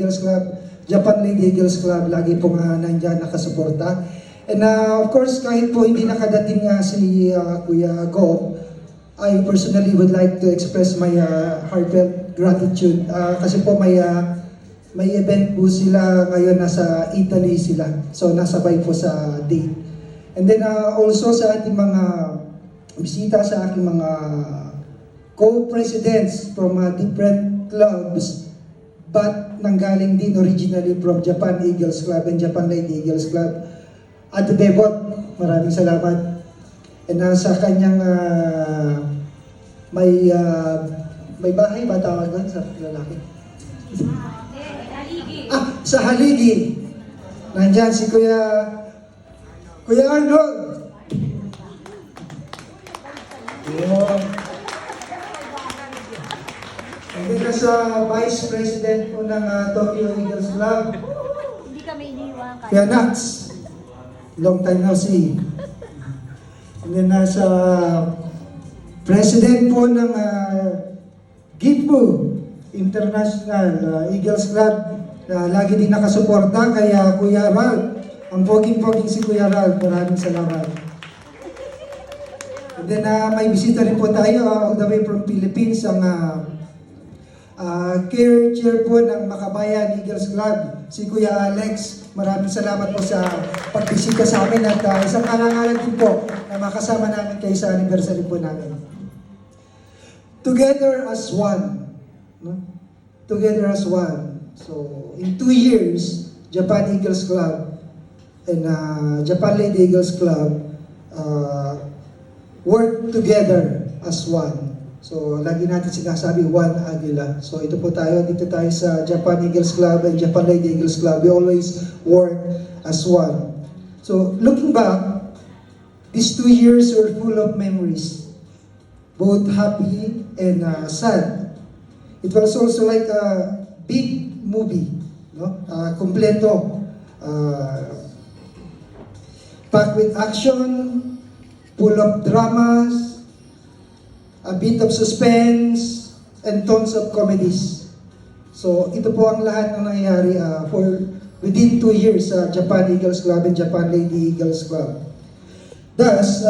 Eagles Club, Japan Lady Eagles Club, lagi pong nandyan nakasuporta. And of course, kahit po hindi nakadating si Kuya Go, I personally would like to express my heartfelt gratitude kasi po may event po sila ngayon, nasa Italy sila. So nasabay po sa date. And then also sa ating mga bisita, sa aking mga co-presidents from different clubs, but nanggaling din originally from Japan Eagles Club and Japan Lady Eagles Club. At Bebot, maraming salamat. And sa kanyang may bahay ba tawag doon sa lalaki? Sa Haligi. Nandyan si Kuya Arnold. Yun. And then sa Vice President po ng Tokyo Eagles Club, Hindi kami iniiwan ka. Kuya Nax. Long time no see. And then sa President po ng Gifu International Eagles Club, lagi din nakasuporta kay Kuya Ralph. Ang poging-poging si Kuya Ralph, maraming salamat. And then may bisita rin po tayo all the way from Philippines, ang care chair po ng Makabayan Eagles Club, si Kuya Alex. Maraming salamat po sa pagbisita sa amin at isang karangalan din po na makasama namin kayo sa anniversary po namin. Together as one. No? Together as one. So, in 2 years, Japan Eagles Club and Japan Lady Eagles Club work together as one. So, lagi natin sinasabi, one Agila. So, ito po tayo, dito tayo sa Japan Eagles Club and Japan Lady Eagles Club. We always work as one. So, looking back, these 2 years were full of memories, both happy and sad. It was also like a big movie, no? Kompleto, packed with action, full of dramas, a bit of suspense, and tons of comedies. So, ito po ang lahat ng nangyayari for within 2 years sa Japan Eagles Club and Japan Lady Eagles Club. Thus,